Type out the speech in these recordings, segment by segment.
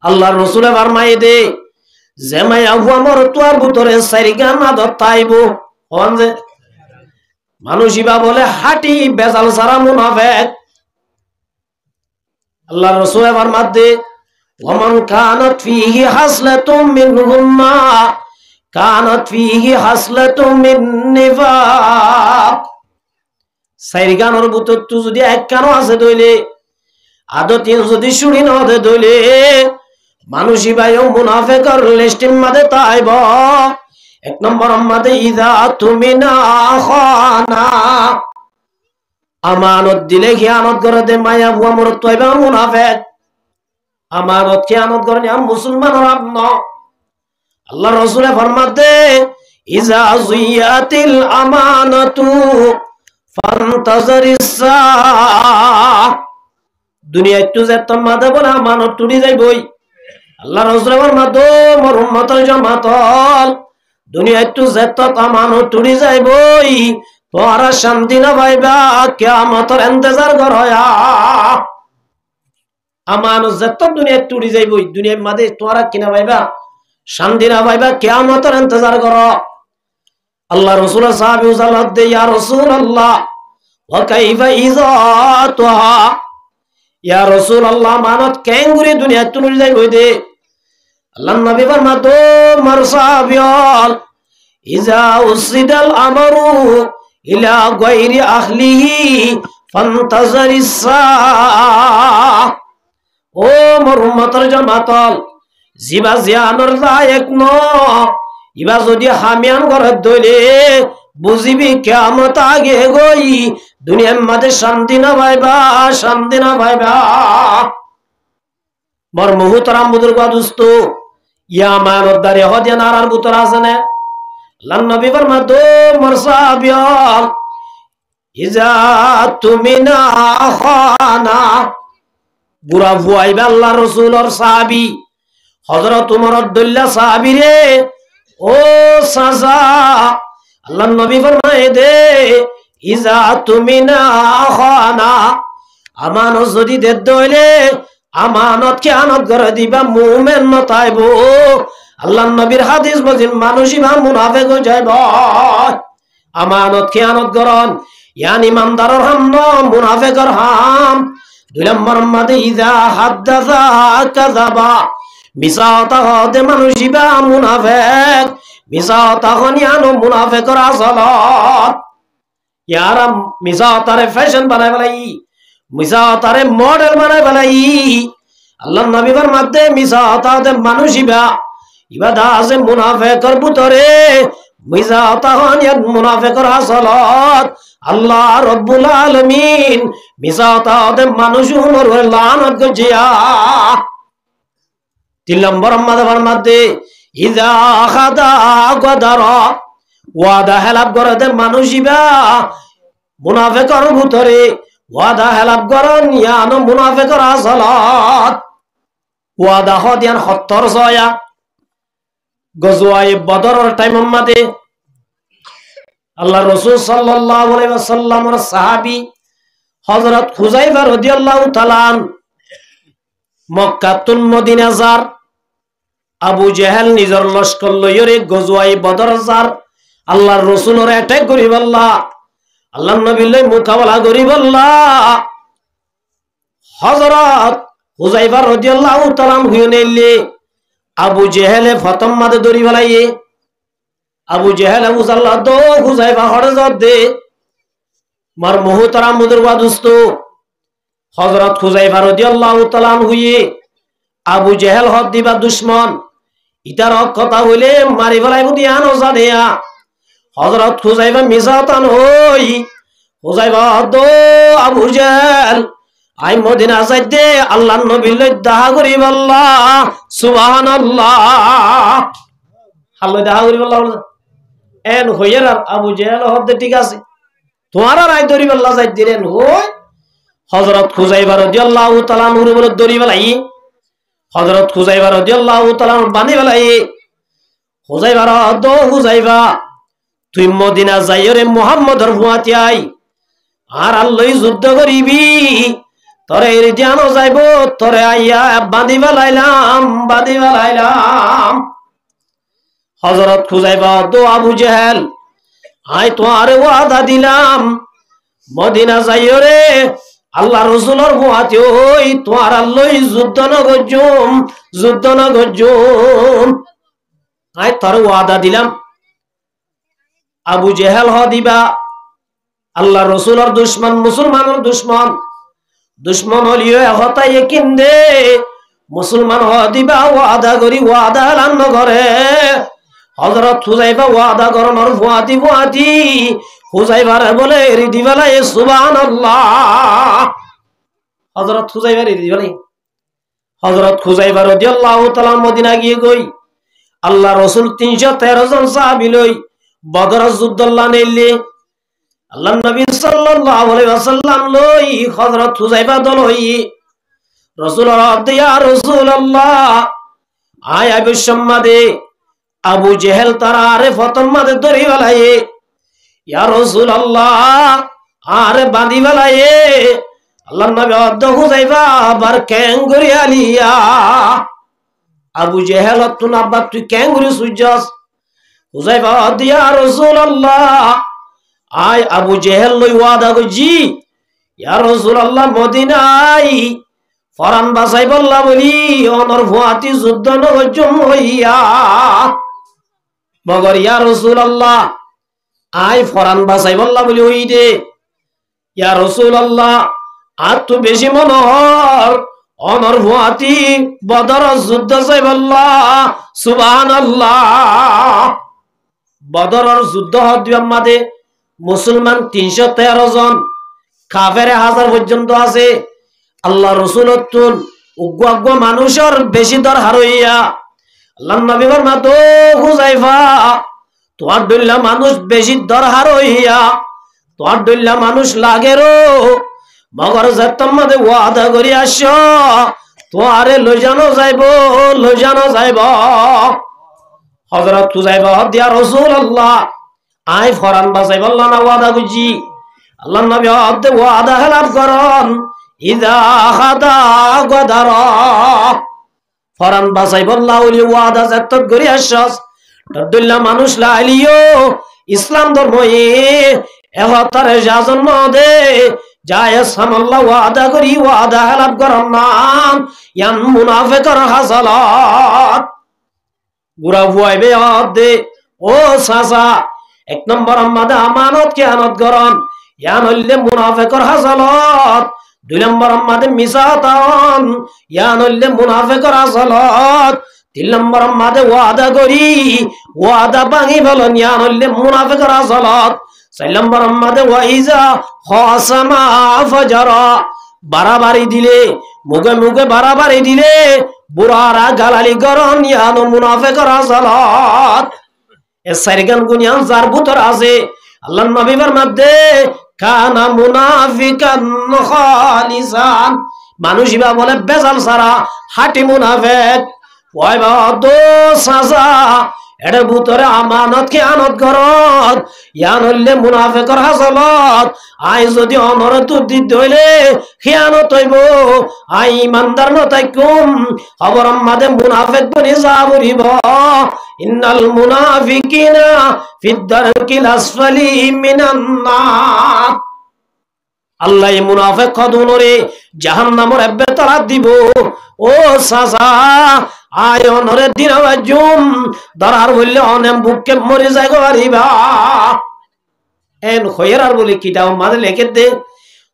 আল্লাহর রাসূলে ফরমায়ে দে যে মায়া হুয়া মর তোর ভিতরে সারিগান আদত তাইবো কোন যে মানুষিবা বলে হাঁটি বেজাল সারা মুনাফিক আল্লাহর রাসূলে ফরমাত দে ওমান কানাত ফিহি হাসলাতুম মিনহুম্মা কানাত ফিহি হাসলাতুম মিন নিফাক সারিগানোর ভিতর তো যদি এক কানো আছে দইলে আদতি যদি শুনি না দে দইলে মানুষই ভাইও মুনাফিকের লিস্টের মধ্যে তাইব এক নম্বর মধ্যে ইযা তুমিনা খানা আমানত দিলে খিয়ানত করে দে মায়া বুয়া মর তাইবা মুনাফিক আমানত খিয়ানত করে না মুসলমানের আপন আল্লাহ রাসূলে ফরমাত দে ইযা যিয়াতিল আমানাতু ফান্তাজারিস সা দুনিয়া একটু যে তোমাদের বলে আমানত টুটি যাইবই আল্লাহ রাসূলের ফরমাতো মোর উম্মতের জামাতল দুনিয়া একটু যে আমানত টুটি যাইবই তোরা শান্তি না পাইবা কিয়ামতের ইন্তজার করয়া আমানত যে দুনিয়া টুটি যাইবই দুনিয়ার মধ্যে তোরা কিনা পাইবা শান্তি না পাইবা কিয়ামতের ইন্তজার কর আল্লাহ রাসূল সাহাবী সাল্লাল্লাহু আলাইহি ইয়া রাসূলুল্লাহ ওয়া কাইফা ইযাতুহা ইয়া রাসূলুল্লাহ মানত কেঙ্গুরি দুনিয়া তুলি যাই হই দে আল্লাহর নবী ফরমাতো মার সাহাবিয়াল ইজা উসিদাল আমরু ইলা গায়রি আহলিহি ফান্তাজারিস সা ও মোর উম্মতের জামাতল জিবা জিয়ানর লায়ক ন ইবা যদি হামিয়ান করে দইলে বুঝিবি কিয়ামত আগে গই দুনিয়ার মধ্যে শান্তি না পাইবা মোর মুহতারাম বুজুর্গ দোস্ত ইয়া মানর দারে হদিয়া নারার বুতর আছে না আল্লাহর নবী ফরমাতো মোর সাহাবিয়াল ইজা তুমিনা খানা বুড়া ভুয়াইবা আল্লাহর রাসূলের সাহাবী হযরত ওমর আব্দুল্লাহ সাহাবী রে ও সাজা আল্লাহর নবী ফরমায়ে দে ইজা তুমিনা খানা আমানত যদি দে দইলে আমানত খেয়ানত করে দিবা মুমিন মতাইবো আল্লাহর নবীর হাদিস বলেন মানুষই বা মুনাফিক হয়ে যাইব আমানত খেয়ানত করন ইয়ানি ইমানদারের হাম ন মুনাফিকের হাম দুই নম্বর মধ্যে ইজা হাদাসা কাযাবা মিসাতা হদে মানুষই বা মুনাফিক মিসাতা হনিয়ানো মুনাফিকের আসলত ইয়ারা মিসাতারে ফ্যাশন বানায় বলাই মিসাতারে মডেল বানায় বলাই আল্লাহর নবী ফরমাতে মিসাতাতে মানুষিবা ইবাদা আছে মুনাফিকের ভিতরে মিসাতা হনিয়ান মুনাফিকের আসলত আল্লাহ রাব্বুল আলামিন মিসাতাতে মানুষুর লানত গজিয়া তিন নম্বর মধ্যে ফরমাতে ইজা খাদা গদারা ওয়াদা হেলাপ করে দে মানুষিবা মুনাফিকের ভিতরে ওয়াদা হেলাপ করন ইয়ানো মুনাফিকের আসলত ওয়াদা হদিয়ান 70 জয়া গজওয়ায়ে বদরের টাইমের মধ্যে আল্লাহর রাসূল সাল্লাল্লাহু আলাইহি ওয়াসাল্লামের সাহাবী হযরত হুযায়ফা রাদিয়াল্লাহু তাআলা মক্কা তুন মদিনা যার আবু জেহেল নিজের লস্কর লইরে গজওয়ায়ে বদর যার আল্লাহর রাসূলের অ্যাটাক করি বল্লা আল্লাহর নবী লই মোকাবেলা করি বল্লা হযরত হুযায়ফা রাদিয়াল্লাহু তাআলা হুইনেলে আবু জেহেলে প্রথম মাদে দড়ি বলাইয়ে আবু জেহেল আবু সাল্লাহ দো হুযায়ফা হড়ে জব দে মার মুহতারাম মুদরবা দোস্ত হযরত হুযায়ফা রাদিয়াল্লাহু তাআলা হুইয়ে আবু জেহেল হদ দিবা দুশমন ইতার কথা হইলে মারি ফেলাইব দিয়ান জানিয়া হযরত হুযায়ফা মিসাতান হই হুযায়ফা দো আবু জেহেল আই মদিনা যাইতে আল্লাহর নবী লই দাহা করি বল্লা সুবহানাল্লাহ হাল্লো দাহা করি বল্লা এন হইয়ার আবু জেহেল হদ ঠিক আছে তোমার রাই দরি বল্লা যাই দিলেন হই হযরত হুযায়ফা রাদিয়াল্লাহু তাআলা নূর বলে দরি বলাই হযরত হুযায়ফা রাদিয়াল্লাহু তাআলা বানি বলাই হুযায়ফা দো হুযায়ফা তুই মদিনা যাইরে মুহাম্মদর হুয়াতি আই আর আল্লাহ যুদ্ধ করিবি তরে রিজানো যাইব তরে আইয়া বাঁধি বেলাইলাম হযরত খুজাইফা তো আবু জেহেল আই তোমারে ওয়াদা দিলাম মদিনা যাইও রে আল্লাহ রাসূলের বুয়াতে ওই তোমার আল্লাহ যুদ্ধ ন গজুম আই তোরে ওয়াদা দিলাম আবু জেহেল হ দিবা আল্লাহ রাসূলের দুশমন মুসলমানের দুশমন হলিও হতাই কিন্দে মুসলমান হ দিবা ওয়াদা করি ওয়াদা লান করে হযরত হুযায়ফা ওয়াদা করনর ফুয়াতি হুযায়ফার বলে রিদি বেলায় সুবহানাল্লাহ হযরত হুযায়ফা রিদি বেলায় হযরত হুযায়ফা রাদিয়াল্লাহু তাআলা মদিনা গিয়ে কই আল্লাহ রাসূল 313 জন সাহাবী লই বদর যুদ্ধল্লা নেইলে আল্লাহ নবী সাল্লাল্লাহু আলাইহি ওয়াসাল্লাম লই হযরত হুযায়ফা দল হই রাসূল ইয়া রাসূলুল্লাহ আয় আবিসম্মাদে আবু জেহেল তারা আরে ফতন মাদে ধরি বেলায়ে ইয়া রাসূলুল্লাহ আরে বাঁধি বেলায়ে আল্লাহ নবী অদ্দ হুযায়ফা বার ক্যাঙ্গুরি আলিয়া আবু জেহেল তুন আব্বা তুই ক্যাঙ্গুরি সুজস হুযায়ফা ইয়া রাসূলুল্লাহ আয় আবু জেহেল লই ওয়াদা গজি ইয়া রাসূলুল্লাহ মদিনায় ফরান বাসাই বল্লা বলি অনর ফুয়াতি যুদ্ধ নজম হইয়া মগর ইয়া রাসূলুল্লাহ আয় ফরান বাসাই বল্লা বলি হই দে ইয়া রাসূলুল্লাহ আর তো বেশি মনোহর অনর ফুয়াতি বদর যুদ্ধ যাই বল্লা সুবহানাল্লাহ বদরের যুদ্ধ হদিয়া মাদে মুসলমান 313 জন কাফের 1000 পর্যন্ত আছে আল্লাহ রাসূলতুন উগ্র মানুষের বেশি দরকার হইয়া আল্লাহ নবী ফরমা তো হুযায়ফা তোর দল্লা মানুষ বেশি দরকার হইয়া তোর দল্লা মানুষ লাগেরো মগর যতম মধ্যে ওয়াদা করি আসো তোরে লজানো যাইব হযরত হুযায়ফা ইয়া রাসূলুল্লাহ আই ফরান বাসাই বললাম না ওয়াদা গুজি আল্লাহ নবী অদ্দে ওয়াদা খেলাফ করন ইদা খাদা গদার ফরান বাসাই বললা ওলি ওয়াদা যত করি আসস দল্লা মানুষ লাইলিও ইসলাম ধর্ম এহতারে জাজন্ম দে যায় সামাল্লাহ ওয়াদা করি ওয়াদা খেলাফ করন নাম ইয়ান মুনাফিকর হাসালাত গুরা বুয়াইবে অদ্দে ও সাসা 1 নম্বর আমাদে আমানত কিয়ানত করন ইয়ান হইলে মুনাফিকর হাসালত 2 নম্বর আমাদে মিসাতান ইয়ান হইলে মুনাফিকর হাসালত 3 নম্বর আমাদে ওয়াদা করি ওয়াদা ভাঙি বলন ইয়ান হইলে মুনাফিকর হাসালত 4 নম্বর আমাদে ওয়াইজা খাসামা ফাজারা বাড়াবাড়ি দিলে মুখে বাড়াবাড়ি দিলে বুড়ারা গালালি করন ইয়ান মুনাফিকর হাসালত সাইরগান গুনিয়ান যার ভিতর আছে আল্লাহর নবীর মধ্যে কানা মুনাফিকান খালিসান মানুষ ইবা বলে বেজাল সারা হাটি মুনাফিক ওই বা দো সাজা এর ভিতরে আমানত কিয়ানত করত ইয়ান হইলে মুনাফিকর হাসালত আই যদি অনরত দিতে হইলে খিয়ানত হইব আই ইমানদার নতাইকুম খবরম মাদে মুনাফিক বনি যাবরিব ইন্নাল মুনাফিকিনা ফিদ দারকিল আসফালি মিনান নার আল্লাহ মুনাফিক কদুনরে জাহান্নামের বেতরা দিব ও সাসা আয় অনরে দিন আজুম দরার বললে অনেম বুককে মরে যায় গো আরিবা এন খয়রার বলে কিটাও মাঝে লেখে দে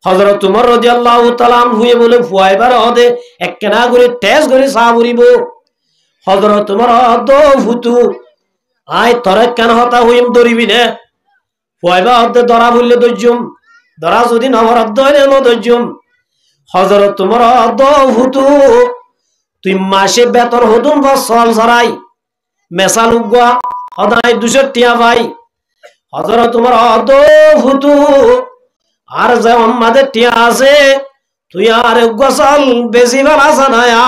হযরত উমর রাদিয়াল্লাহু তাআলা হুয়ে বলে ফুয়াইবার হদে একনা করে তেজ করে সাবরিব হযরত উমর দো ফুতু আয় তরে কেন হতা হইম দরিবি না ফুয়াইবা হদে দরা বললে দজুম দরা যদি নবরদ্দ হইলে ন দজুম হযরত উমর দো ফুতু তুই মাসে বেতন হতুন বছর ছড়াই মেসাল উগা সদাই 200 টিয়া ভাই হযরত তোমার অত ফুতু আর যে আমাদের টিয়া আছে তুই আর গোসল বেশি বেলা জানায়া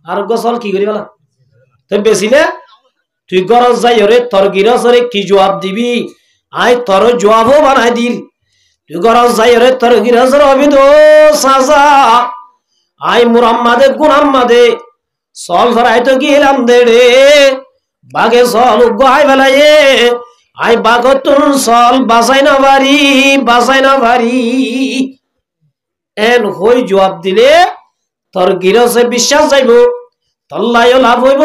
আর গোসল কি করি বলা তুই বেশিলে তুই গরজ যাই রে তোর গিরসরে কি জবাব দিবি আই তোর জবাবও বানাই দিল তুই গরজ যাইরে তোর গিরাজের অবিদ সাজা আই মুহাম্মাদে গুনাম্মাদে সল ধরাই তো গিলাম দে রে বাগে সল গাই বেলায়ে আই বাগতুন সল বাসাই না বাড়ি এন হই জবাব দিলে তোর গিরসে বিশ্বাস যাইব তল্লাইও লাভ হইব